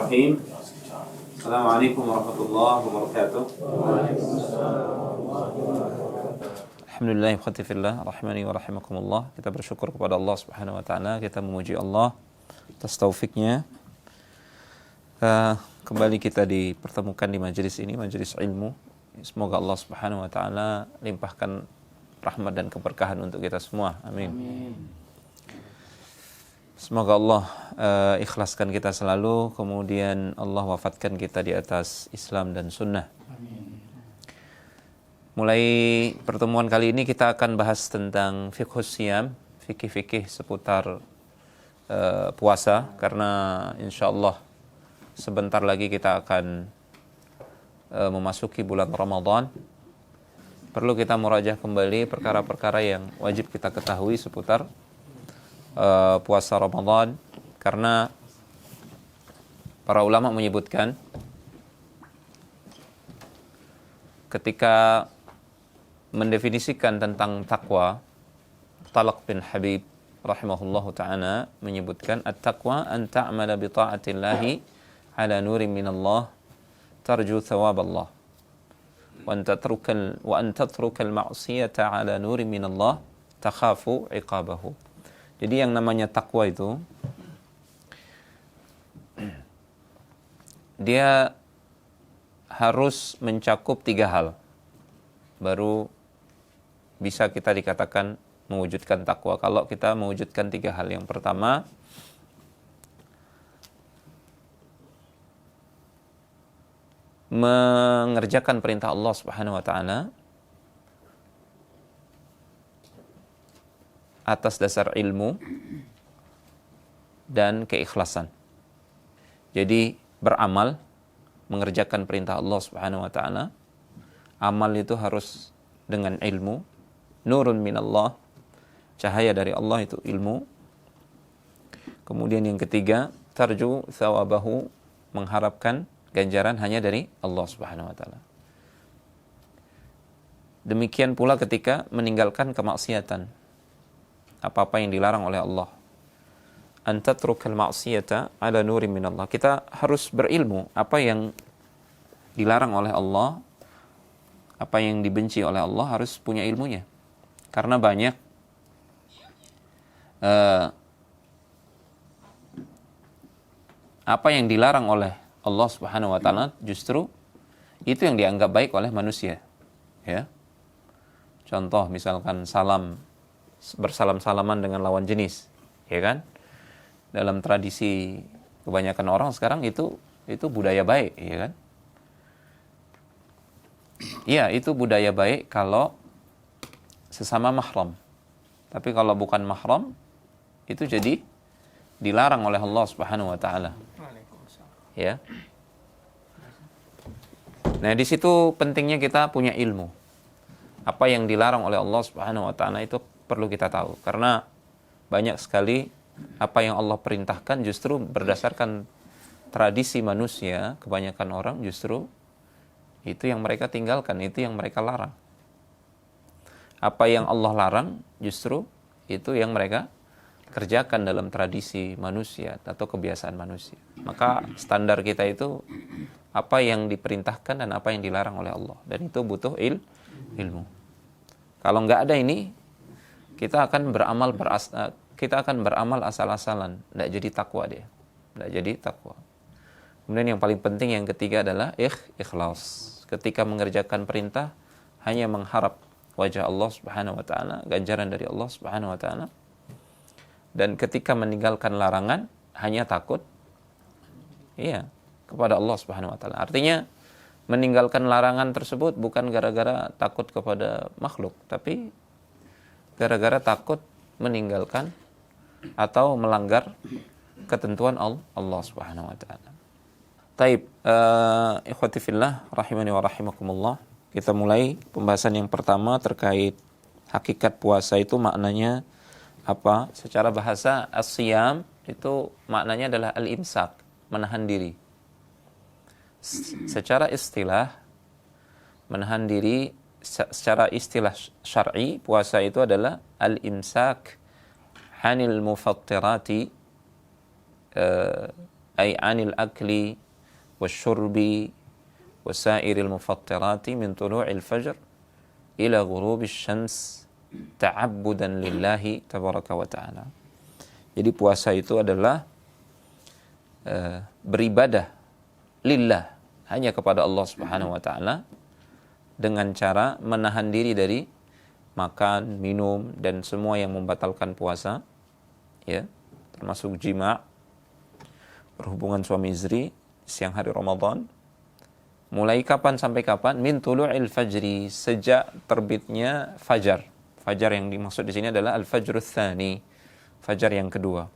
Bismillahirrahmanirrahim. Assalamualaikum warahmatullahi wabarakatuh. Alhamdulillah ikhwatifillah rahimani wa rahimakumullah. Kita bersyukur kepada Allah Subhanahu wa taala, kita memuji Allah atas taufiknya. Kembali kita dipertemukan di majelis ini, majelis ilmu. Semoga Allah Subhanahu wa taala limpahkan rahmat dan keberkahan untuk kita semua. Amin. Semoga Allah ikhlaskan kita selalu, kemudian Allah wafatkan kita di atas Islam dan Sunnah. Amin. Mulai pertemuan kali ini kita akan bahas tentang fiqhus siyam, fikih-fikih seputar puasa, karena insyaAllah sebentar lagi kita akan memasuki bulan Ramadan. Perlu kita murajah kembali perkara-perkara yang wajib kita ketahui seputar puasa Ramadan, karena para ulama menyebutkan ketika mendefinisikan tentang takwa, Talaq bin Habib rahimahullahu ta'ala menyebutkan at-taqwa an ta'amala bi ta'atillahi ala nurin minallah tarju thawaballah wa an tatruka al-ma'siyata ala nurin minallah takhafu iqabahu. Jadi yang namanya takwa itu, dia harus mencakup 3 hal, baru bisa kita dikatakan mewujudkan takwa. Kalau kita mewujudkan 3 hal, yang pertama, mengerjakan perintah Allah Subhanahu wa taala atas dasar ilmu dan keikhlasan. Jadi beramal, mengerjakan perintah Allah Subhanahu wa taala. Amal itu harus dengan ilmu. Nurun minallah, cahaya dari Allah itu ilmu. Kemudian yang ketiga, tarju thawabahu, mengharapkan ganjaran hanya dari Allah Subhanahu wa taala. Demikian pula ketika meninggalkan kemaksiatan, apa-apa yang dilarang oleh Allah. Antatrukal ma'siyata ala nurin minallah. Kita harus berilmu apa yang dilarang oleh Allah, apa yang dibenci oleh Allah, harus punya ilmunya. Karena banyak apa yang dilarang oleh Allah Subhanahu wa taala justru itu yang dianggap baik oleh manusia. Ya. Contoh misalkan bersalam-salaman dengan lawan jenis, ya kan? Dalam tradisi kebanyakan orang sekarang itu budaya baik, ya kan? Iya, itu budaya baik kalau sesama mahram. Tapi kalau bukan mahram, itu jadi dilarang oleh Allah Subhanahu wa taala. Ya. Nah, di situ pentingnya kita punya ilmu. Apa yang dilarang oleh Allah Subhanahu wa taala itu perlu kita tahu, karena banyak sekali apa yang Allah perintahkan justru berdasarkan tradisi manusia. Kebanyakan orang justru itu yang mereka tinggalkan, itu yang mereka larang. Apa yang Allah larang justru itu yang mereka kerjakan dalam tradisi manusia atau kebiasaan manusia. Maka standar kita itu apa yang diperintahkan dan apa yang dilarang oleh Allah, dan itu butuh ilmu. Kalau nggak ada ini, kita akan beramal asal-asalan, tidak jadi takwa dia, tidak jadi takwa. Kemudian yang paling penting yang ketiga adalah ikhlas. Ketika mengerjakan perintah hanya mengharap wajah Allah Subhanahu wa taala, ganjaran dari Allah Subhanahu wa taala. Dan ketika meninggalkan larangan hanya takut kepada Allah Subhanahu wa taala. Artinya meninggalkan larangan tersebut bukan gara-gara takut kepada makhluk, tapi gara-gara takut meninggalkan atau melanggar ketentuan Allah Subhanahu wa taala. Taib, ikhwati fillah rahimani wa rahimakumullah. Kita mulai pembahasan yang pertama terkait hakikat puasa itu maknanya apa? Secara bahasa as-siyam itu maknanya adalah al-imsak, menahan diri. Secara istilah menahan diri, secara istilah syar'i, puasa itu adalah al-imsak hanil mufattirati ay 'anil akli wasyurbi wasairil mufattirati min tulu'il fajr ila ghurubis syams ta'abbudan lillahi tabaraka wa ta'ala. Jadi puasa itu adalah beribadah lillah, hanya kepada Allah Subhanahu wa taala, dengan cara menahan diri dari makan, minum dan semua yang membatalkan puasa, ya, termasuk jima', berhubungan suami istri siang hari Ramadan. Mulai kapan sampai kapan? Min tulu'il fajri, sejak terbitnya fajar. Fajar yang dimaksud di sini adalah al-fajrul tsani, fajar yang kedua.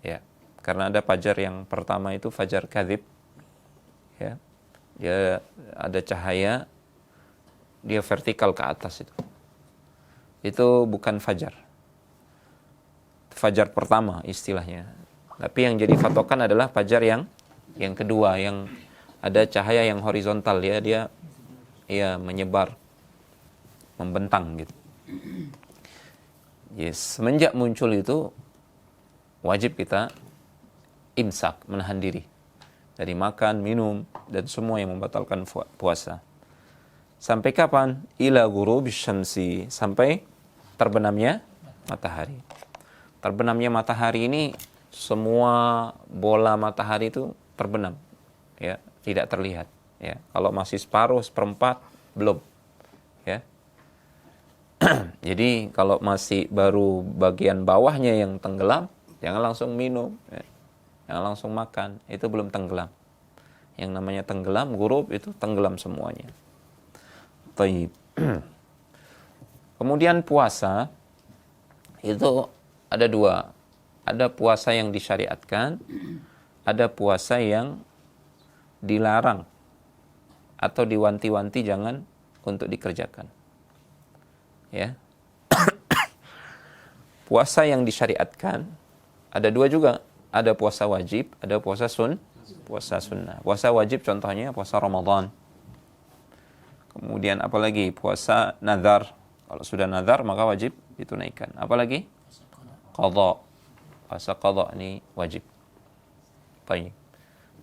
Ya, karena ada fajar yang pertama itu fajar kadzib. Ya. Dia ada cahaya, dia vertikal ke atas itu. Itu bukan fajar. Fajar pertama istilahnya. Tapi yang jadi patokan adalah fajar yang kedua, yang ada cahaya yang horizontal, ya, dia menyebar, membentang gitu. Yes, semenjak muncul itu wajib kita imsak, menahan diri dari makan, minum dan semua yang membatalkan puasa. Sampai kapan? Ila ghurubis syamsi, sampai terbenamnya matahari. Terbenamnya matahari ini semua bola matahari itu terbenam, ya, tidak terlihat, ya. Kalau masih separuh, seperempat, belum, ya. Jadi kalau masih baru bagian bawahnya yang tenggelam, jangan langsung minum, ya. Jangan langsung makan, itu belum tenggelam. Yang namanya tenggelam, ghurub itu tenggelam semuanya. Taib. Kemudian puasa itu ada dua. Ada puasa yang disyariatkan, ada puasa yang dilarang atau diwanti-wanti jangan untuk dikerjakan. Ya. Puasa yang disyariatkan ada dua juga, ada puasa wajib, ada puasa sunnah. Puasa wajib contohnya puasa Ramadan. Kemudian apalagi puasa nazar. Kalau sudah nazar maka wajib ditunaikan. Apalagi qadha. Puasa qadha ini wajib. Baik.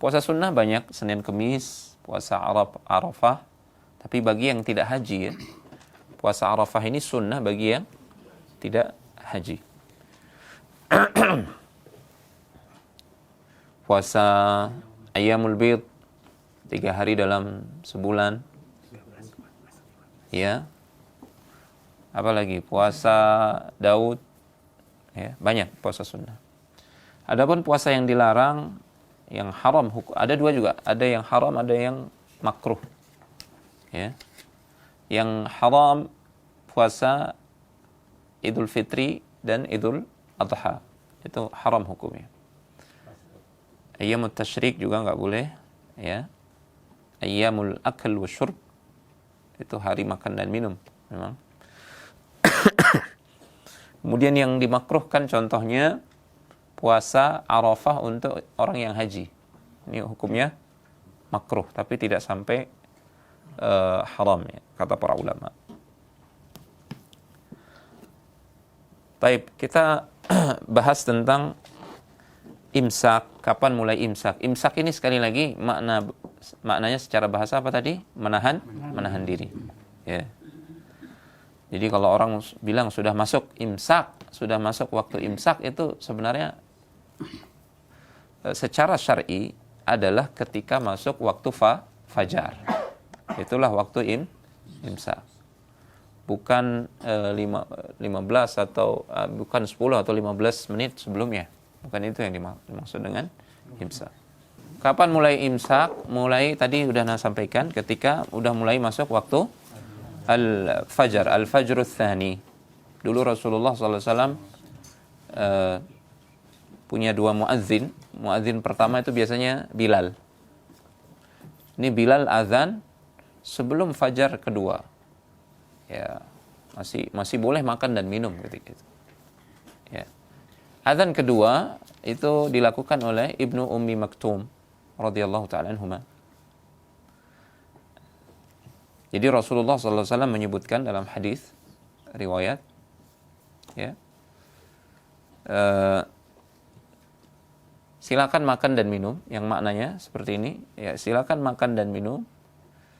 Puasa sunnah banyak, Senin Kemis, puasa Arafah. Tapi bagi yang tidak haji, ya, puasa Arafah ini sunnah bagi yang tidak haji. Puasa Ayyamul Bid, 3 hari dalam sebulan. Ya. Apalagi puasa Daud, ya, banyak puasa sunnah. Adapun puasa yang dilarang, yang haram, ada dua juga, ada yang haram, ada yang makruh. Ya. Yang haram puasa Idul Fitri dan Idul Adha, itu haram hukumnya. Ayyamut Tasyrik juga nggak boleh, ya. Ayyamul akal wa syurb, itu hari makan dan minum memang. Kemudian yang dimakruhkan contohnya puasa Arafah untuk orang yang haji. Ini hukumnya makruh, tapi tidak sampai haram, ya, kata para ulama. Baik, kita bahas tentang imsak. Kapan mulai imsak? Imsak ini sekali lagi maknanya secara bahasa apa tadi? Menahan diri. Ya. Jadi kalau orang bilang sudah masuk imsak, sudah masuk waktu imsak, itu sebenarnya secara syar'i adalah ketika masuk waktu fajar. Itulah waktu imsak. Bukan 15 atau bukan 10 atau 15 menit sebelumnya. Bukan itu yang dimaksud dengan imsak. Kapan mulai imsak? Mulai tadi udah sampaikan ketika udah mulai masuk waktu al-fajar, al-fajrul tsani. Dulu Rasulullah SAW punya dua muadzin. Muadzin pertama itu biasanya Bilal. Ini Bilal azan sebelum fajar kedua. Ya, masih boleh makan dan minum ketika itu. Ya. Azan kedua itu dilakukan oleh Ibnu Ummi Maktum radhiyallahu taala anhuma. Jadi Rasulullah SAW menyebutkan dalam hadis riwayat, ya, silakan makan dan minum, yang maknanya seperti ini, ya silakan makan dan minum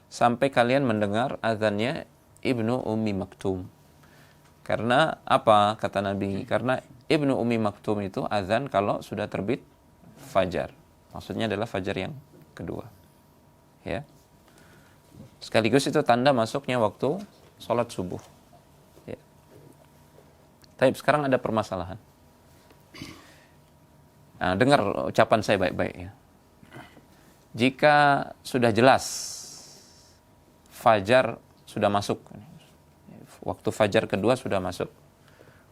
sampai kalian mendengar azannya Ibnu Ummi Maktum. Karena apa kata Nabi? Karena Ibnu Ummi Maktum itu azan kalau sudah terbit fajar. Maksudnya adalah fajar yang kedua. Ya. Sekaligus itu tanda masuknya waktu sholat subuh. Ya. Tapi sekarang ada permasalahan. Nah, dengar ucapan saya baik-baik ya. Jika sudah jelas fajar sudah masuk, waktu fajar kedua sudah masuk,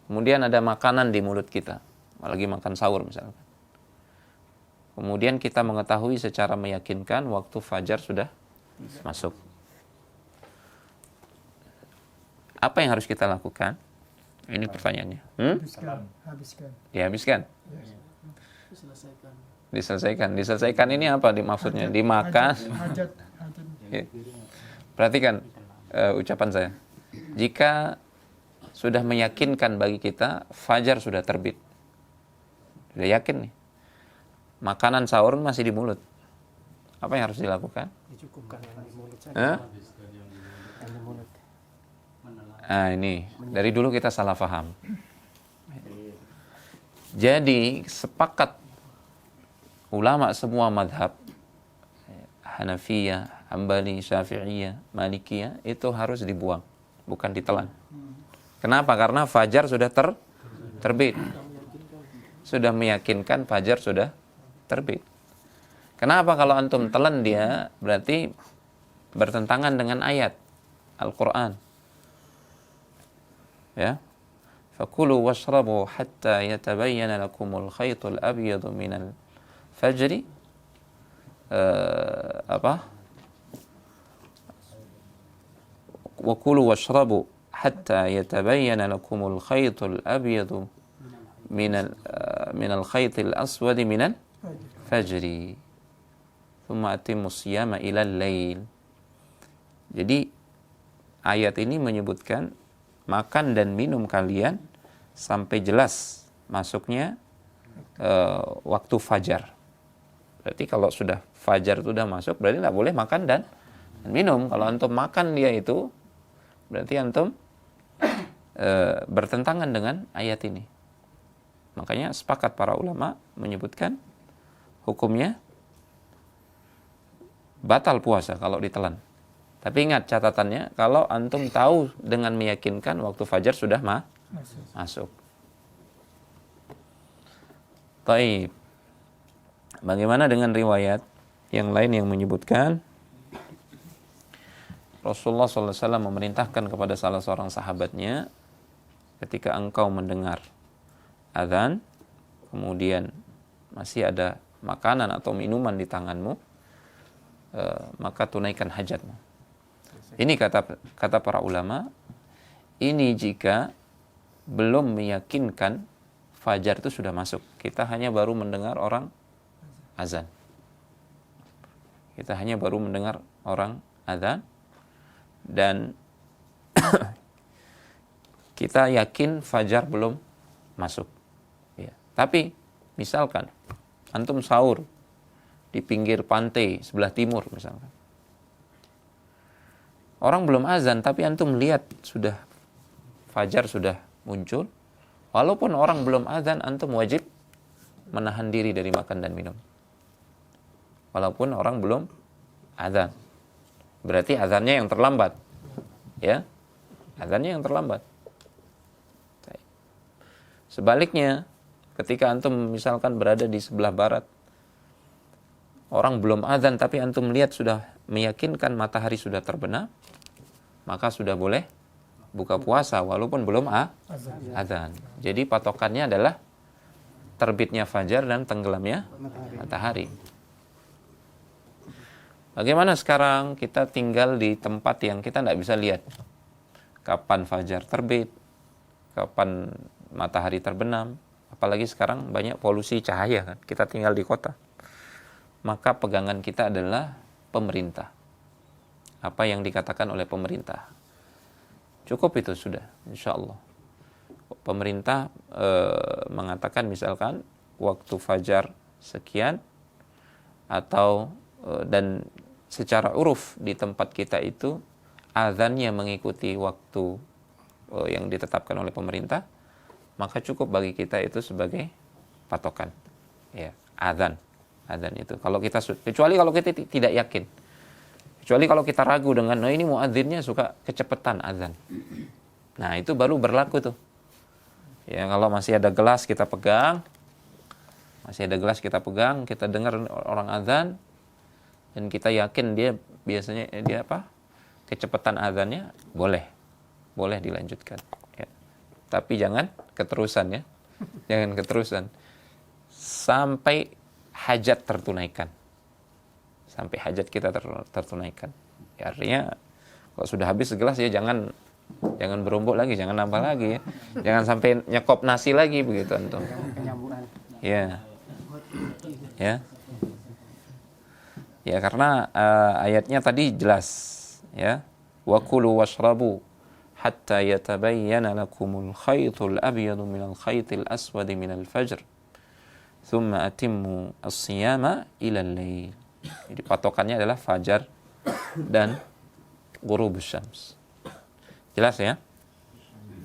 kemudian ada makanan di mulut kita, apalagi makan sahur misalkan, kemudian kita mengetahui secara meyakinkan waktu fajar sudah masuk, apa yang harus kita lakukan? Ini pertanyaannya. Habiskan. Dihabiskan? Diselesaikan ini apa maksudnya? Dimakan? Hajat. Ya. Perhatikan ucapan saya. Jika sudah meyakinkan bagi kita fajar sudah terbit, sudah yakin nih, makanan sahur masih di mulut, apa yang harus dilakukan? Dicukupkan yang di mulut saja. Yang di mulut. Nah ini dari dulu kita salah paham. Jadi sepakat ulama semua madhab, Hanafiyah, Hambali, Syafi'iyah, Malikiyah, itu harus dibuang, bukan ditelan. Kenapa? Karena fajar sudah terbit. Sudah meyakinkan fajar sudah terbit. Kenapa kalau antum telan dia? Berarti bertentangan dengan ayat Al-Quran. Ya. Fakulu washrabu hatta yatabayyana lakumul khaytul abyadu minal fajri. Wakulu washrabu hatta yatabayyana lakumul khaytul abyadu minal khaytil aswadi minal fajri. Thumma atimmus siyama ilal lail. Jadi ayat ini menyebutkan makan dan minum kalian sampai jelas masuknya waktu fajar. Berarti kalau sudah fajar itu sudah masuk, berarti tidak boleh makan dan minum. Kalau antum makan dia itu, berarti antum bertentangan dengan ayat ini. Makanya sepakat para ulama menyebutkan hukumnya batal puasa kalau ditelan. Tapi ingat catatannya, kalau antum tahu dengan meyakinkan waktu fajar sudah masuk. Taib. Bagaimana dengan riwayat yang lain yang menyebutkan Rasulullah SAW memerintahkan kepada salah seorang sahabatnya, ketika engkau mendengar azan, kemudian masih ada makanan atau minuman di tanganmu, maka tunaikan hajatmu. Ini kata para ulama, ini jika belum meyakinkan fajar itu sudah masuk. Kita hanya baru mendengar orang azan. Kita hanya baru mendengar orang azan dan kita yakin fajar belum masuk. Ya. Tapi misalkan antum sahur di pinggir pantai sebelah timur misalkan. Orang belum azan tapi antum lihat sudah fajar sudah muncul. Walaupun orang belum azan, antum wajib menahan diri dari makan dan minum. Walaupun orang belum azan. Berarti azannya yang terlambat. Ya. Azannya yang terlambat. Sebaliknya, ketika antum misalkan berada di sebelah barat, orang belum azan tapi antum lihat sudah meyakinkan matahari sudah terbenam, maka sudah boleh buka puasa walaupun belum azan. Jadi patokannya adalah terbitnya fajar dan tenggelamnya matahari. Bagaimana sekarang kita tinggal di tempat yang kita tidak bisa lihat kapan fajar terbit, kapan matahari terbenam, apalagi sekarang banyak polusi cahaya kan. Kita tinggal di kota. Maka pegangan kita adalah pemerintah. Apa yang dikatakan oleh pemerintah. Cukup itu sudah, insya Allah. Pemerintah mengatakan misalkan waktu fajar sekian, atau dan secara uruf di tempat kita itu azannya mengikuti waktu yang ditetapkan oleh pemerintah, maka cukup bagi kita itu sebagai patokan. Ya, azan itu. Kalau kita kecuali kalau kita tidak yakin. Kecuali kalau kita ragu dengan ini muadzinnya suka kecepatan azan. Nah, itu baru berlaku tuh. Ya, kalau masih ada gelas kita pegang, kita dengar orang azan dan kita yakin dia biasanya kecepatan azannya boleh dilanjutkan. Ya. Tapi jangan keterusan ya, jangan keterusan sampai hajat tertunaikan, sampai hajat kita tertunaikan. Ya, artinya kalau sudah habis segelas ya jangan berombok lagi, jangan nambah lagi ya, jangan sampai nyekop nasi lagi begitu antum. Ya. Ya, karena ayatnya tadi jelas ya. Wa kulu washrabu hatta yatabayyana lakumul khaytul abyadu minal khaytil aswadi minal fajr. Thumma atimmu as-siyama ila al-lail. Jadi patokannya adalah fajar dan ghurubus syams. Jelas ya?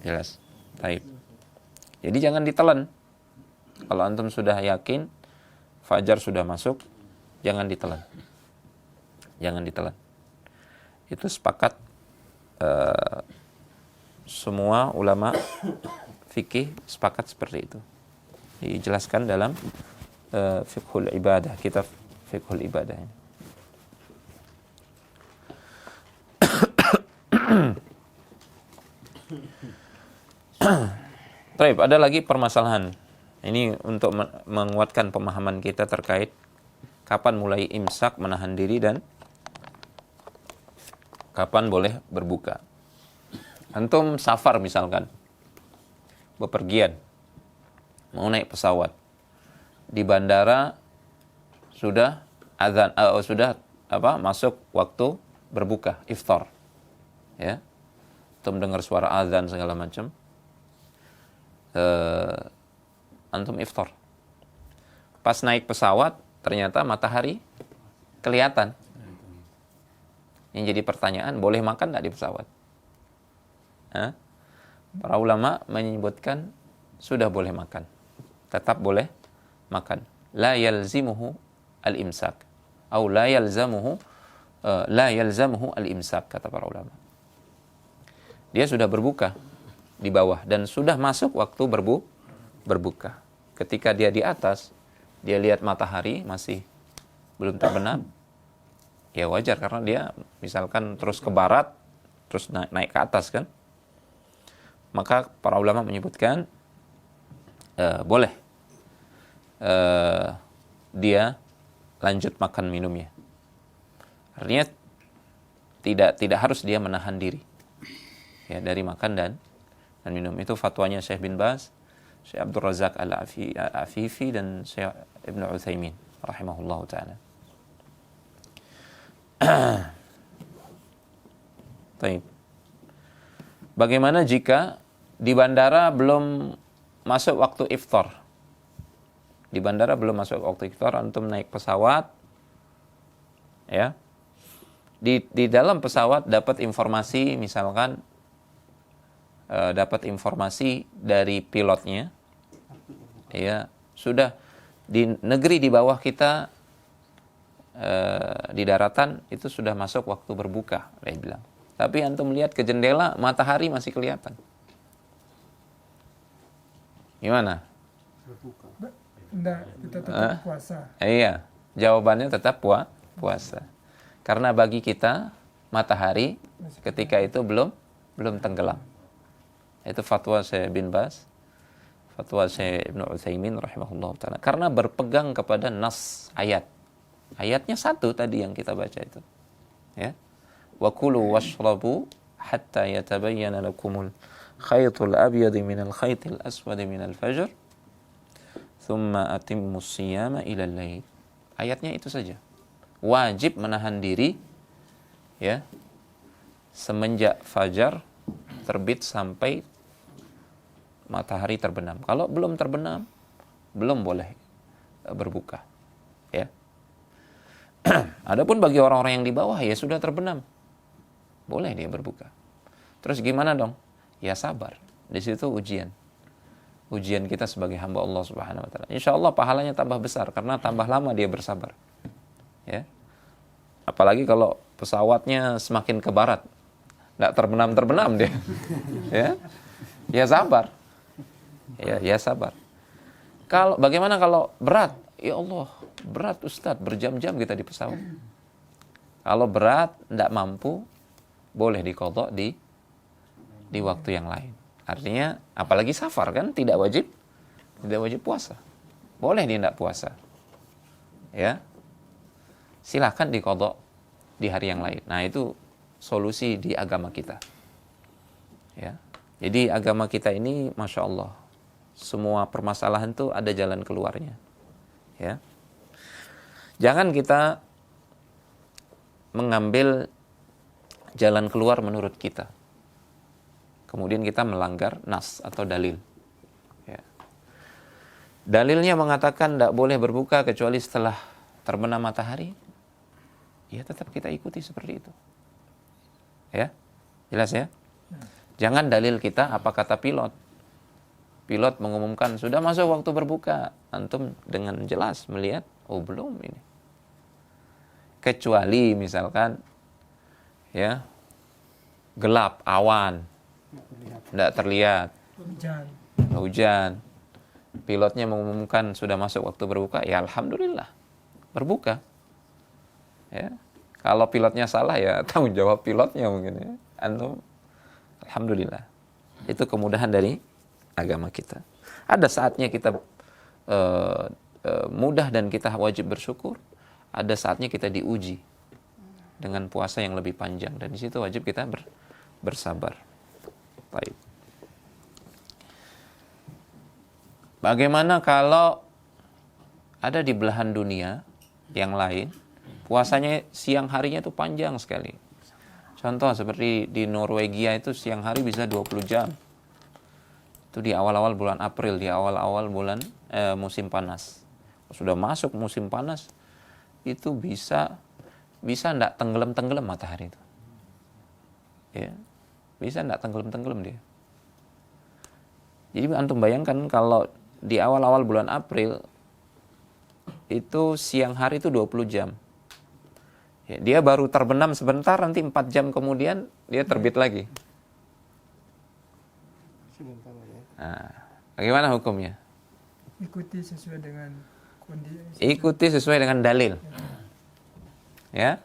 Jelas. Baik. Jadi jangan ditelan. Kalau antum sudah yakin fajar sudah masuk, jangan ditelan. Jangan ditelan. Itu sepakat semua ulama fikih sepakat seperti itu. Dijelaskan dalam fiqhul ibadah, kitab fiqhul ibadah ini. Baik, ada lagi permasalahan. Ini untuk menguatkan pemahaman kita terkait kapan mulai imsak, menahan diri, dan kapan boleh berbuka. Antum safar misalkan, bepergian, mau naik pesawat, di bandara sudah azan, masuk waktu berbuka, iftar, ya, antum dengar suara azan segala macam, antum iftar. Pas naik pesawat, ternyata matahari kelihatan. Yang jadi pertanyaan, boleh makan nggak di pesawat? Para ulama menyebutkan sudah boleh makan, tetap boleh makan. La yalzimuhu al-imsak, atau la yalzamuhu al-imsak, kata para ulama. Dia sudah berbuka di bawah dan sudah masuk waktu berbuka. Ketika dia di atas, dia lihat matahari masih belum terbenam, ya wajar, karena dia misalkan terus ke barat, terus naik ke atas kan. Maka para ulama menyebutkan boleh dia lanjut makan minumnya. Artinya tidak harus dia menahan diri ya dari makan dan minum. Itu fatwanya Syekh bin Baz, Syekh Abdul Razak Al-Afifi, dan Syekh Ibnu Utsaimin rahimahullahu taala. Baik. Bagaimana jika di bandara belum masuk waktu iftar? Di bandara belum masuk waktu iftar, antum naik pesawat, ya. Di dalam pesawat dapat informasi, misalkan dapat informasi dari pilotnya, ya, sudah di negeri di bawah kita, di daratan itu sudah masuk waktu berbuka, dia bilang. Tapi antum melihat ke jendela, matahari masih kelihatan. Gimana? Enggak, kita tetap puasa. Iya, jawabannya tetap puasa. Karena bagi kita matahari ketika itu belum tenggelam. Itu fatwa Syekh bin Baz, fatwa Syekh Ibnu Utsaimin rahimahullah taala. Karena berpegang kepada nas ayat. Ayatnya satu tadi yang kita baca itu. Ya. Wa kulu washrabu hatta yatabayyana lakumul khaytul abyad minal khaytil aswad minal fajr thumma atimmus siyama ila al-lail. Ayatnya itu saja. Wajib menahan diri ya semenjak fajar terbit sampai matahari terbenam. Kalau belum terbenam, belum boleh berbuka. Ya. Adapun bagi orang-orang yang di bawah ya sudah terbenam, boleh dia berbuka. Terus gimana dong? Ya sabar. Di situ ujian kita sebagai hamba Allah Subhanahu wa taala. Insya Allah pahalanya tambah besar karena tambah lama dia bersabar. Ya. Apalagi kalau pesawatnya semakin ke barat, nggak terbenam dia. Ya sabar. Ya sabar. Bagaimana kalau berat? Ya Allah, berat Ustadz, berjam-jam kita di pesawat. Kalau berat, tidak mampu, boleh diqadha di waktu yang lain. Artinya, apalagi safar kan, tidak wajib puasa. Boleh dia tidak puasa. Ya, silakan diqadha di hari yang lain. Nah, itu solusi di agama kita. Ya, jadi agama kita ini, masya Allah, semua permasalahan tuh ada jalan keluarnya. Ya, jangan kita mengambil jalan keluar menurut kita, kemudian kita melanggar nas atau dalil. Ya. Dalilnya mengatakan tidak boleh berbuka kecuali setelah terbenam matahari. Ya tetap kita ikuti seperti itu. Ya, jelas ya. Jangan dalil kita apa kata pilot. Pilot mengumumkan sudah masuk waktu berbuka, antum dengan jelas melihat, oh belum ini. Kecuali misalkan, ya gelap, awan, tidak terlihat, hujan. Pilotnya mengumumkan sudah masuk waktu berbuka, ya alhamdulillah berbuka. Ya, kalau pilotnya salah ya tanggung jawab pilotnya mungkin ya. Antum, alhamdulillah. Itu kemudahan dari agama kita. Ada saatnya kita mudah dan kita wajib bersyukur. Ada saatnya kita diuji dengan puasa yang lebih panjang, dan di situ wajib kita bersabar. Baik. Bagaimana kalau ada di belahan dunia yang lain puasanya siang harinya itu panjang sekali. Contoh seperti di Norwegia itu siang hari bisa 20 jam. Itu di awal-awal bulan April, di awal-awal bulan musim panas. Sudah masuk musim panas, itu bisa enggak tenggelam matahari itu. Ya. Bisa enggak tenggelam dia. Jadi antum bayangkan kalau di awal-awal bulan April itu siang hari itu 20 jam. Ya, dia baru terbenam sebentar, nanti 4 jam kemudian dia terbit lagi. Nah, bagaimana hukumnya? Ikuti sesuai dengan kondisi. Ikuti sesuai dengan dalil. Ya.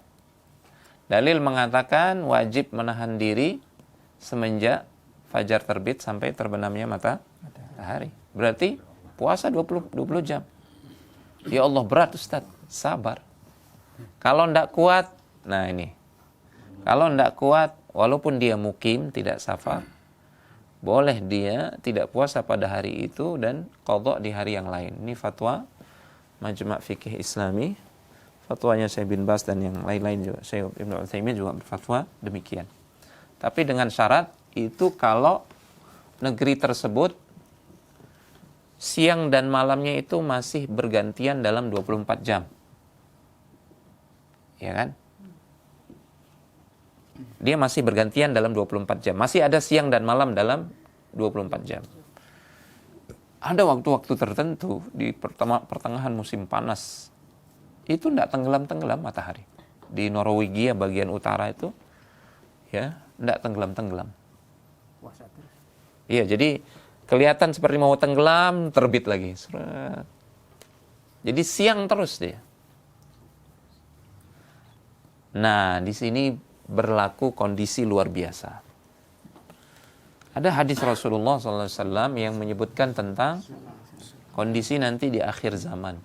Dalil mengatakan wajib menahan diri semenjak fajar terbit sampai terbenamnya matahari. Berarti puasa 20 jam. Ya Allah berat Ustaz, sabar. Kalau ndak kuat, nah ini. Kalau ndak kuat, walaupun dia mukim, tidak safar, boleh dia tidak puasa pada hari itu dan qadha di hari yang lain. Ini fatwa Majma' Fikih Islami, fatwanya Syekh bin Baz dan yang lain-lain juga. Syekh Ibnu Utsaimin juga berfatwa demikian. Tapi dengan syarat itu kalau negeri tersebut siang dan malamnya itu masih bergantian dalam 24 jam. Ya kan? Dia masih bergantian dalam 24 jam. Masih ada siang dan malam dalam 24 jam. Ada waktu-waktu tertentu di pertengahan musim panas. Itu tidak tenggelam-tenggelam matahari. Di Norwegia bagian utara itu, ya, tidak tenggelam-tenggelam. Iya, jadi kelihatan seperti mau tenggelam, terbit lagi. Jadi siang terus dia. Nah, di sini berlaku kondisi luar biasa. Ada hadis Rasulullah SAW yang menyebutkan tentang kondisi nanti di akhir zaman,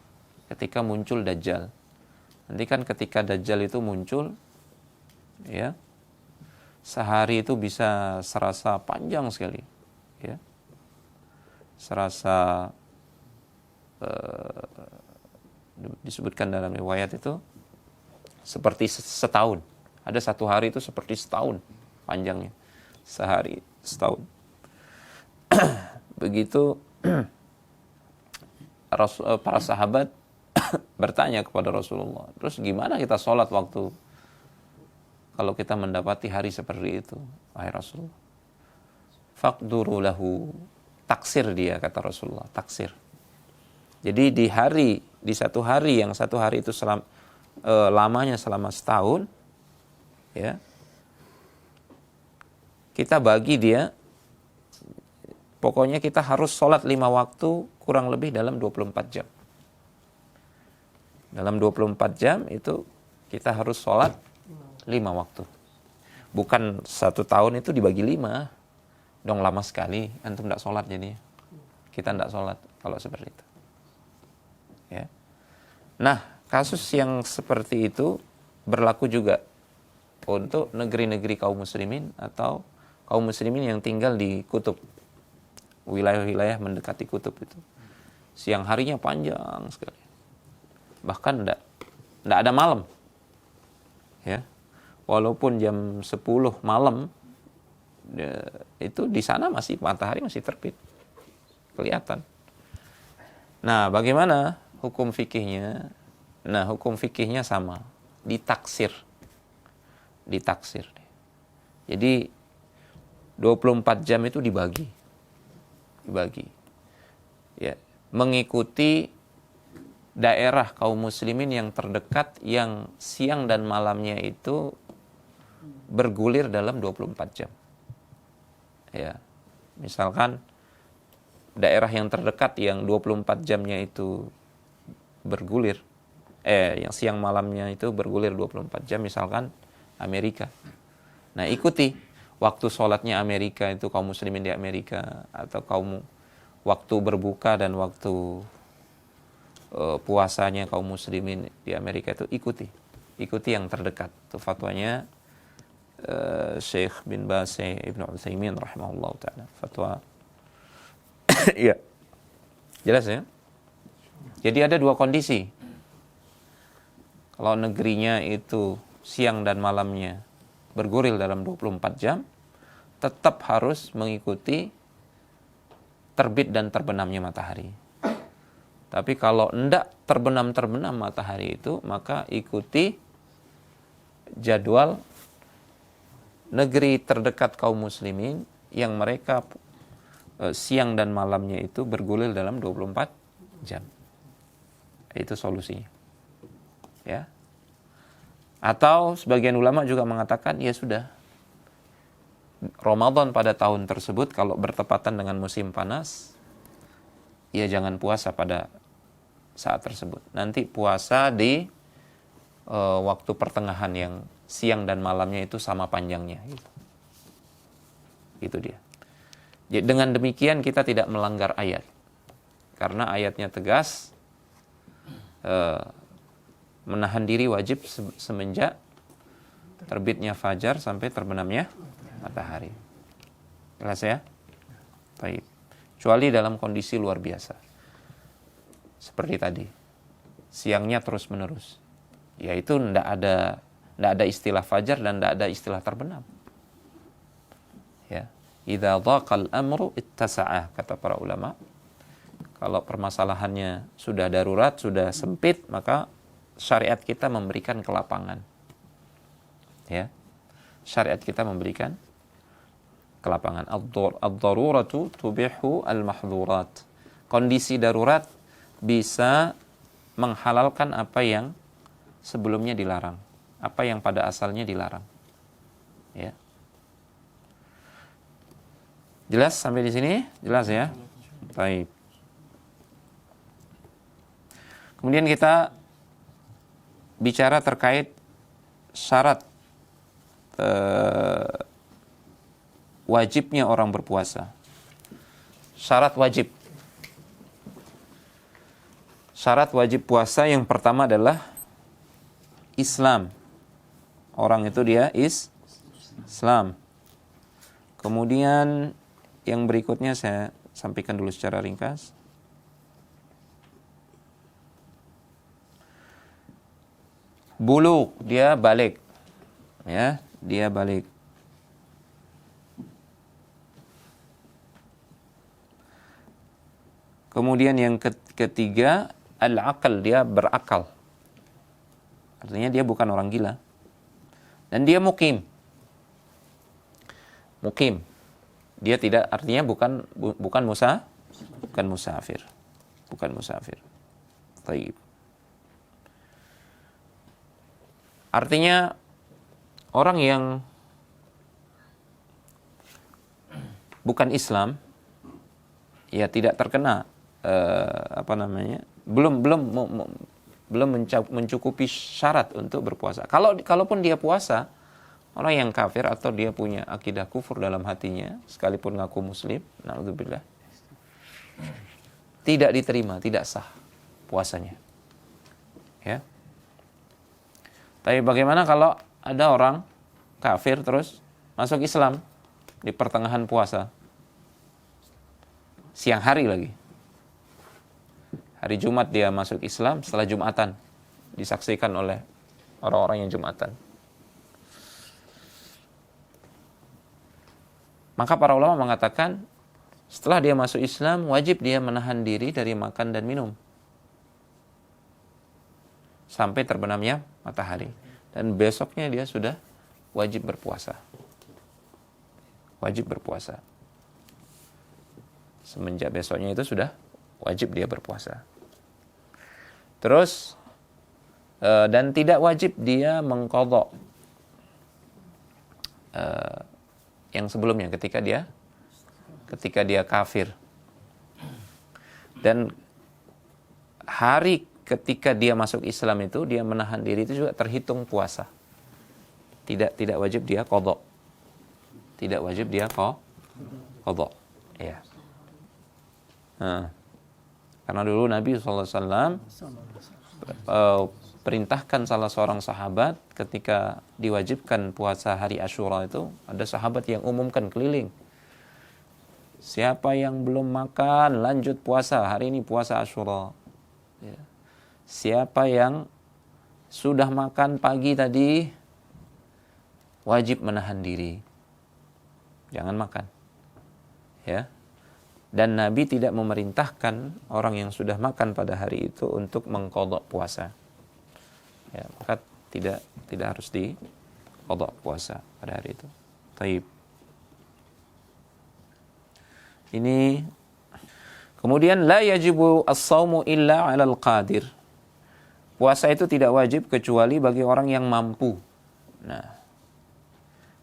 ketika muncul Dajjal. Nanti kan ketika Dajjal itu muncul, ya, sehari itu bisa serasa panjang sekali, ya, serasa disebutkan dalam riwayat itu seperti setahun. Ada satu hari itu seperti setahun panjangnya. Sehari setahun. Begitu para sahabat bertanya kepada Rasulullah, terus gimana kita sholat waktu kalau kita mendapati hari seperti itu, wahai Rasulullah? Faqduru lahu, taksir dia, kata Rasulullah, taksir. Jadi di satu hari yang satu hari itu lamanya selama setahun, ya, kita bagi dia, pokoknya kita harus sholat 5 waktu kurang lebih dalam 24 jam. Dalam 24 jam itu kita harus sholat 5 waktu. Bukan 1 tahun itu dibagi 5. Dong lama sekali, antum tidak sholat jadi. Kita tidak sholat kalau seperti itu. Ya. Nah, kasus yang seperti itu berlaku juga untuk negeri-negeri kaum muslimin atau kaum muslimin yang tinggal di kutub. Wilayah-wilayah mendekati kutub itu. Siang harinya panjang sekali. Bahkan tidak ada malam. Ya. Walaupun jam 10 malam, itu di sana masih matahari masih terbit, kelihatan. Nah, bagaimana hukum fikihnya? Nah, hukum fikihnya sama, ditaksir. Jadi 24 jam itu dibagi. Ya, mengikuti daerah kaum muslimin yang terdekat yang siang dan malamnya itu bergulir dalam 24 jam. Ya, misalkan daerah yang terdekat yang 24 jamnya itu bergulir, yang siang malamnya itu bergulir 24 jam, misalkan Amerika. Nah, ikuti waktu sholatnya Amerika itu kaum muslimin di Amerika, atau waktu berbuka dan waktu puasanya kaum muslimin di Amerika itu ikuti yang terdekat. Itu fatwanya Syekh bin Baz Ibnu Utsaimin rahimahullah taala, fatwa. Iya. Jelas ya? Jadi ada 2 kondisi. Kalau negerinya itu siang dan malamnya bergulir dalam 24 jam, tetap harus mengikuti terbit dan terbenamnya matahari. Tapi kalau enggak terbenam matahari itu, maka ikuti jadwal negeri terdekat kaum muslimin yang mereka siang dan malamnya itu bergulir dalam 24 jam. Itu solusinya. Ya. Atau sebagian ulama juga mengatakan, ya sudah, Ramadan pada tahun tersebut kalau bertepatan dengan musim panas, ya jangan puasa pada saat tersebut. Nanti puasa di waktu pertengahan yang siang dan malamnya itu sama panjangnya. Itu dia. Jadi dengan demikian kita tidak melanggar ayat. Karena ayatnya tegas, menahan diri wajib semenjak terbitnya fajar sampai terbenamnya matahari. Jelas ya? Baik. Kecuali dalam kondisi luar biasa. Seperti tadi. Siangnya terus menerus. Yaitu tidak ada istilah fajar dan tidak ada istilah terbenam. Ya. Idza dhaqal amru ittasa'ah, kata para ulama. Kalau permasalahannya sudah darurat, sudah sempit, maka syariat kita memberikan kelapangan. Ya. Syariat kita memberikan kelapangan. Ad-daruratu tubihu al-mahdhurat. Kondisi darurat bisa menghalalkan apa yang sebelumnya dilarang, apa yang pada asalnya dilarang. Ya. Jelas sampai di sini? Jelas ya? Baik. Kemudian kita bicara terkait syarat wajibnya orang berpuasa. Syarat wajib. Syarat wajib puasa yang pertama adalah Islam. Orang itu dia Islam. Kemudian yang berikutnya saya sampaikan dulu secara ringkas. Bulugh, dia balik. Ya, dia balik. Kemudian yang ketiga al-aql, dia berakal. Artinya dia bukan orang gila. Dan dia mukim. Mukim. Dia tidak, artinya bukan musafir. Bukan musafir. Taib. Artinya orang yang bukan Islam, ya tidak terkena belum mencukupi syarat untuk berpuasa. Kalaupun dia puasa, orang yang kafir atau dia punya akidah kufur dalam hatinya, sekalipun ngaku muslim, naudzubillah, tidak diterima, tidak sah puasanya. Ya. Tapi bagaimana kalau ada orang kafir terus masuk Islam di pertengahan puasa? Siang hari lagi. Hari Jumat dia masuk Islam, setelah Jumatan disaksikan oleh orang-orang yang Jumatan. Maka para ulama mengatakan setelah dia masuk Islam, wajib dia menahan diri dari makan dan minum sampai terbenamnya matahari. Dan besoknya dia sudah wajib berpuasa. Wajib berpuasa. Semenjak besoknya itu sudah wajib dia berpuasa. Terus dan tidak wajib dia mengqadha yang sebelumnya ketika dia kafir. Dan hari ketika dia masuk Islam itu dia menahan diri itu juga terhitung puasa. Tidak wajib dia qadha. Tidak wajib dia qadha. Ya. Karena dulu Nabi SAW perintahkan salah seorang sahabat ketika diwajibkan puasa hari Asyura itu, ada sahabat yang umumkan keliling. Siapa yang belum makan, lanjut puasa. Hari ini puasa Asyura. Ya. Siapa yang sudah makan pagi tadi, wajib menahan diri. Jangan makan. Ya. Dan Nabi tidak memerintahkan orang yang sudah makan pada hari itu untuk mengqadha puasa. Ya, maka tidak harus diqadha puasa pada hari itu. Taib. Ini kemudian la yajibu as-shaumu illa 'alal qadir. Puasa itu tidak wajib kecuali bagi orang yang mampu. Nah,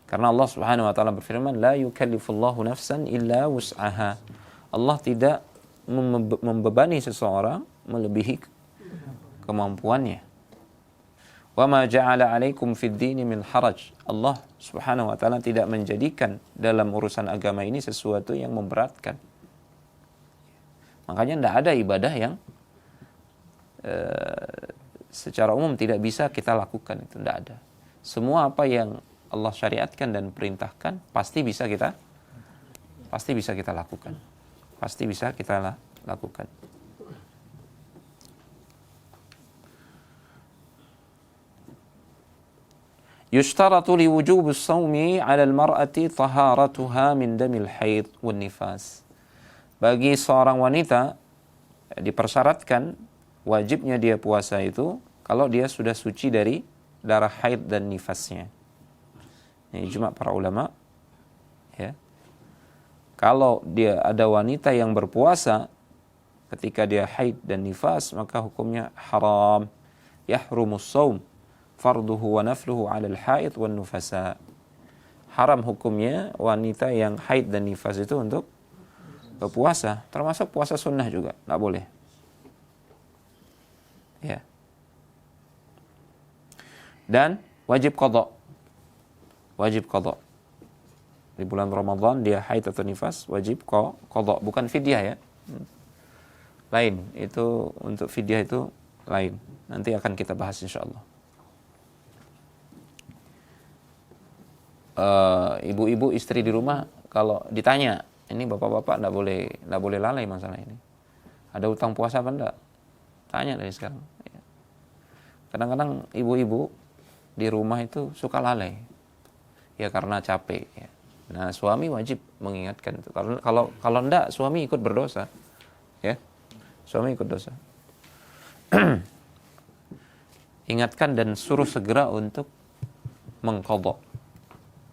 karena Allah Subhanahu wa taala berfirman, la yukallifullahu nafsan illa wus'aha. Allah tidak membebani seseorang melebihi kemampuannya. Wa ma ja'ala 'alaikum fid dini min haraj. Allah Subhanahu wa taala tidak menjadikan dalam urusan agama ini sesuatu yang memberatkan. Makanya tidak ada ibadah yang secara umum tidak bisa kita lakukan, itu tidak ada. Semua apa yang Allah syariatkan dan perintahkan pasti bisa kita lakukan. Pasti bisa kita lakukan. Yushtaratu liwujub as-sawmi 'ala al-mar'ati taharatuha min damil haid wan nifas. Bagi seorang wanita dipersyaratkan wajibnya dia puasa itu kalau dia sudah suci dari darah haid dan nifasnya. Ini ijma' para ulama. Ya. Kalau dia ada wanita yang berpuasa ketika dia haid dan nifas, maka hukumnya haram. Yahrumus shaum farduhu wa nafluhu 'alal haid wan nufasa. Haram hukumnya wanita yang haid dan nifas itu untuk berpuasa, termasuk puasa sunnah juga, enggak boleh. Ya. Dan wajib qadha. Wajib qadha. Di bulan Ramadan dia haid atau nifas, wajib qadha, bukan fidyah ya. Lain, itu untuk fidyah itu lain. Nanti akan kita bahas insyaallah. Ibu-ibu istri di rumah kalau ditanya, ini bapak-bapak enggak boleh lalai masalah ini. Ada utang puasa apa enggak? Tanya dari sekarang. Kadang-kadang ibu-ibu di rumah itu suka lalai. Ya karena capek ya. Nah, suami wajib mengingatkan itu. Kalau enggak, suami ikut berdosa. Ya. Suami ikut dosa. ingatkan dan suruh segera untuk mengqadha.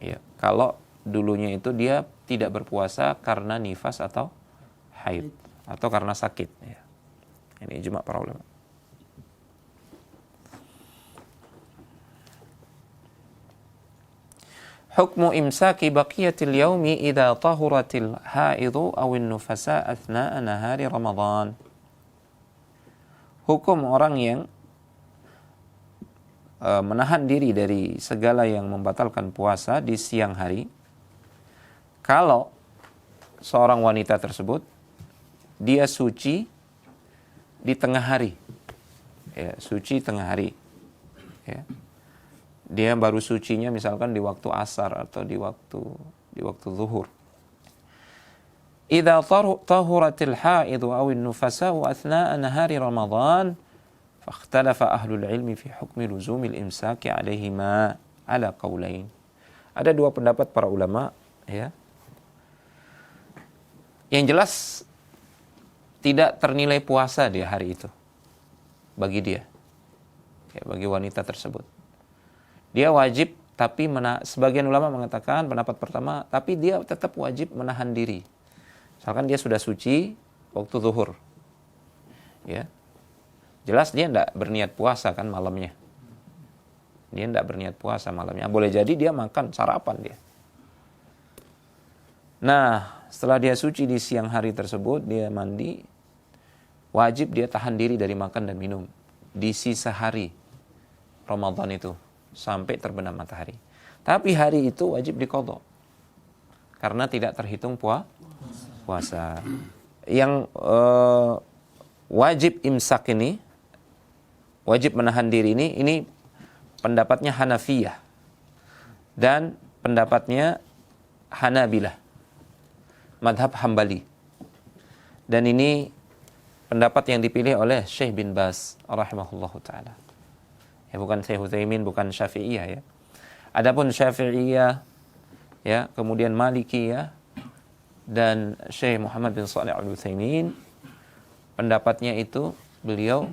Ya, kalau dulunya itu dia tidak berpuasa karena nifas atau haid atau karena sakit. Ya. Ini ijma' para ulama. Hukmu imsaki baqiyatil yaumi idza tahuratil haidu aw an-nufasa athna'a nahari Ramadan. Hukum orang yang menahan diri dari segala yang membatalkan puasa di siang hari kalau seorang wanita tersebut dia suci di tengah hari. Ya, suci tengah hari. Ya. Dia baru sucinya misalkan di waktu asar atau di waktu zuhur. Idza tahuratil haidu aw an-nufasa'u athna'a nahari Ramadan fakhtalafa ahlul ilmi fi hukmi luzumil imsaki 'alaihima 'ala qaulain. Ada dua pendapat para ulama, ya. Yang jelas tidak ternilai puasa di hari itu bagi dia. Ya, bagi wanita tersebut. Dia wajib, tapi sebagian ulama mengatakan pendapat pertama, tapi dia tetap wajib menahan diri. Misalkan dia sudah suci waktu zuhur. Ya. Jelas dia tidak berniat puasa kan malamnya. Dia tidak berniat puasa malamnya. Boleh jadi dia makan sarapan dia. Nah, setelah dia suci di siang hari tersebut, dia mandi, wajib dia tahan diri dari makan dan minum di sisa hari Ramadan itu sampai terbenam matahari. Tapi hari itu wajib diqadha karena tidak terhitung puasa. Yang wajib imsak ini, wajib menahan diri ini pendapatnya Hanafiyah dan pendapatnya Hanabilah, madhab Hambali. Dan ini pendapat yang dipilih oleh Syekh bin Baz rahimahullahu ta'ala. Ya, bukan Syekh Utsaimin, bukan Syafi'iyah ya. Adapun Syafi'iyah ya, kemudian Malikiyah dan Syekh Muhammad bin Shalih Al-Utsaimin, pendapatnya itu beliau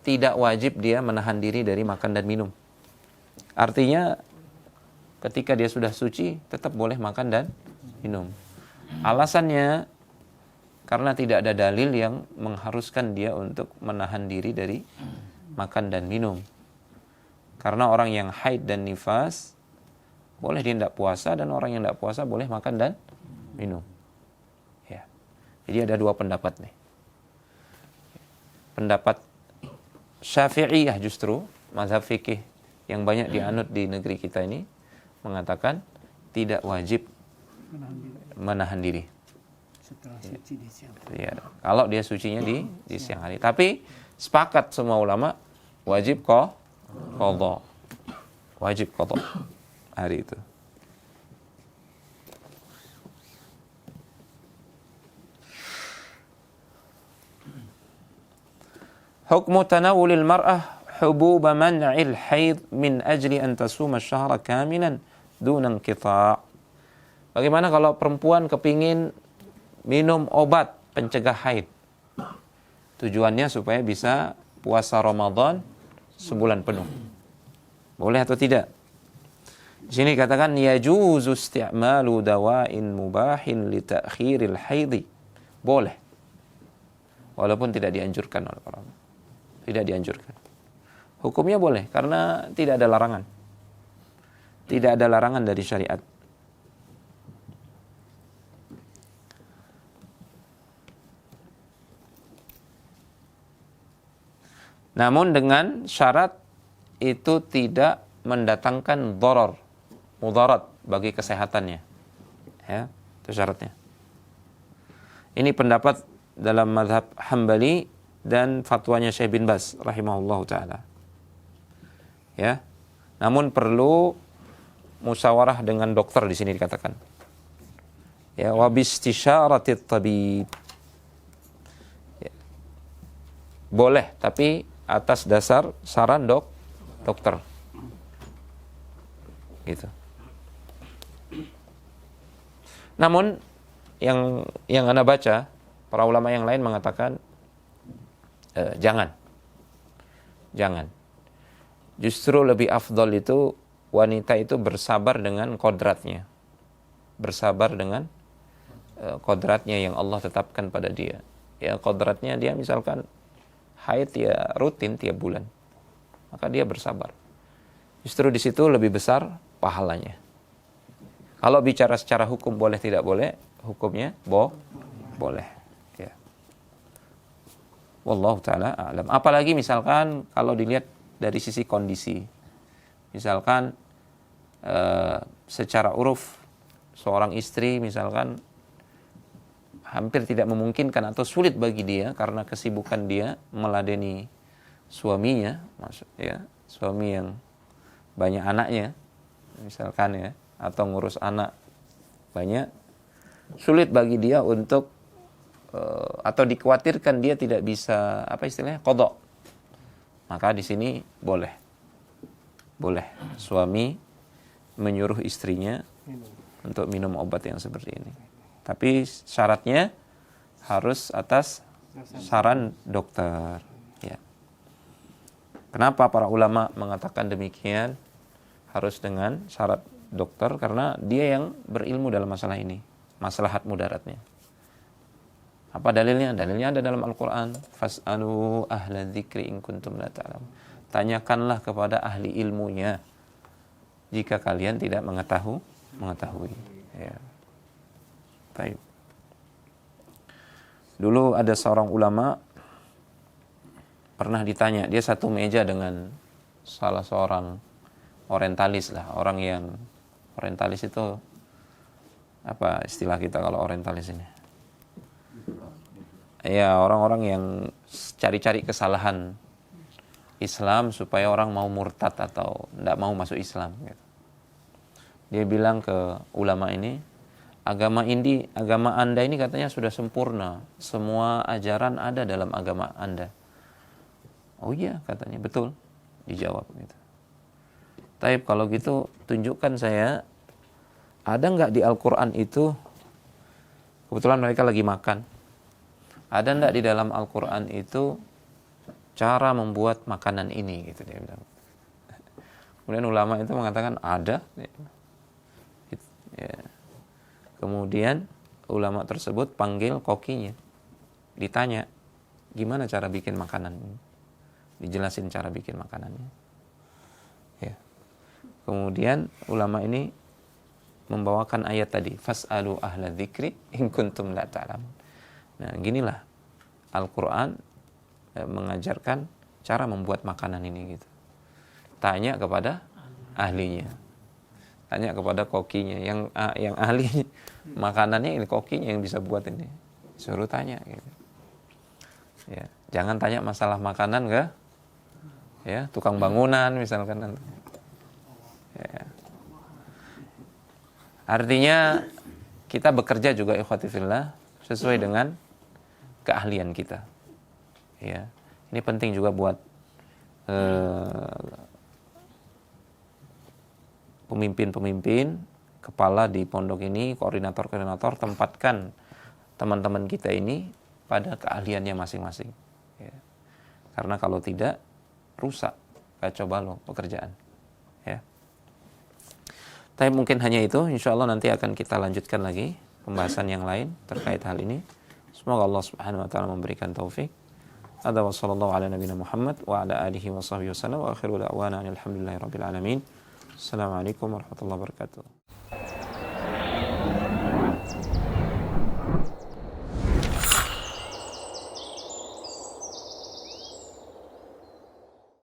tidak wajib dia menahan diri dari makan dan minum. Artinya ketika dia sudah suci tetap boleh makan dan minum. Alasannya karena tidak ada dalil yang mengharuskan dia untuk menahan diri dari makan dan minum. Karena orang yang haid dan nifas boleh dia tidak puasa, dan orang yang tidak puasa boleh makan dan minum. Ya. Jadi ada dua pendapat nih. Pendapat Syafi'iyah justru, mazhab fikih yang banyak dianut di negeri kita ini, mengatakan tidak wajib menahan diri. Setelah suci di siang. Ya, kalau dia sucinya di siang hari. Tapi sepakat semua ulama wajib qadha. Wajib qadha hari itu. Hukmu tanawulil mar'ah hubub man'il haid min ajli an tasuma asyhara kamilan duna inqita'. Bagaimana kalau perempuan kepingin minum obat pencegah haid? Tujuannya supaya bisa puasa Ramadan sebulan penuh. Boleh atau tidak? Di sini katakan yajuzu isti'malu dawa'in mubahin li ta'khiril haidhi. Boleh. Walaupun tidak dianjurkan oleh para ulama. Tidak dianjurkan. Hukumnya boleh karena tidak ada larangan. Tidak ada larangan dari syariat. Namun dengan syarat itu tidak mendatangkan mudarat bagi kesehatannya. Ya, itu syaratnya. Ini pendapat dalam mazhab Hambali dan fatwanya Syekh bin Baz rahimahullahu taala. Ya. Namun perlu musyawarah dengan dokter di sini dikatakan. Ya, wa bistisyaratit tabib. Ya. Boleh, tapi atas dasar saran dokter. Gitu. Namun yang Anda baca, para ulama yang lain mengatakan jangan. Jangan. Justru lebih afdol itu wanita itu bersabar dengan kodratnya. Bersabar dengan kodratnya yang Allah tetapkan pada dia. Ya, kodratnya dia misalkan haid ya rutin tiap bulan. Maka dia bersabar. Justru di situ lebih besar pahalanya. Kalau bicara secara hukum boleh tidak boleh, hukumnya boleh. Ya. Wallahu taala a'lam. Apalagi misalkan kalau dilihat dari sisi kondisi. Misalkan secara uruf seorang istri misalkan hampir tidak memungkinkan atau sulit bagi dia karena kesibukan dia meladeni suaminya, ya, suami yang banyak anaknya misalkan ya, atau ngurus anak banyak, sulit bagi dia untuk atau dikhawatirkan dia tidak bisa apa istilahnya qadha. Maka di sini boleh suami menyuruh istrinya untuk minum obat yang seperti ini. Tapi syaratnya harus atas saran dokter. Ya. Kenapa para ulama mengatakan demikian? Harus dengan syarat dokter karena dia yang berilmu dalam masalah ini, maslahat mudaratnya. Apa dalilnya? Dalilnya ada dalam Al-Quran. Fas'alu ahla dzikri in kuntum la ta'lam. Tanyakanlah kepada ahli ilmunya jika kalian tidak mengetahui. Ya. Baik. Dulu ada seorang ulama pernah ditanya, dia satu meja dengan salah seorang orientalis lah, orang yang orientalis itu apa istilah kita kalau orientalis ini? Ya, orang-orang yang cari-cari kesalahan Islam supaya orang mau murtad atau tidak mau masuk Islam gitu. Dia bilang ke ulama ini, agama Anda ini katanya sudah sempurna, semua ajaran ada dalam agama Anda. Oh iya katanya, betul, dijawab gitu. Tapi kalau gitu tunjukkan saya, ada nggak di Al-Quran itu, kebetulan mereka lagi makan, ada nggak di dalam Al-Quran itu cara membuat makanan ini gitu dia bilang. Kemudian ulama itu mengatakan ada. Ya. Kemudian ulama tersebut panggil kokinya, ditanya gimana cara bikin makanan ini, dijelasin cara bikin makanannya. Ya. Kemudian ulama ini membawakan ayat tadi, fas'alu ahla dzikri in kuntum la ta'lamun. Nah, ginilah Al-Qur'an mengajarkan cara membuat makanan ini gitu. Tanya kepada ahlinya. Tanya kepada kokinya yang ahli makanannya ini, kokinya yang bisa buat ini. Suruh tanya gitu. Ya, jangan tanya masalah makanan ke ya, tukang bangunan misalkan. Ya. Artinya kita bekerja juga ikhwati fillah sesuai dengan keahlian kita. Ya. Ini penting juga buat pemimpin-pemimpin, kepala di pondok ini, koordinator-koordinator, tempatkan teman-teman kita ini pada keahliannya masing-masing. Ya. Karena kalau tidak, rusak, kacau balau pekerjaan. Ya. Tapi mungkin hanya itu, insya Allah nanti akan kita lanjutkan lagi pembahasan yang lain terkait hal ini. Semoga Allah Subhanahu wa taala memberikan taufik. Hadza wa sallallahu ala nabiyina Muhammad wa ala alihi wa sahbihi wasallam wa akhiru da'wana alhamdulillahi rabbil alamin. Assalamualaikum warahmatullahi wabarakatuh.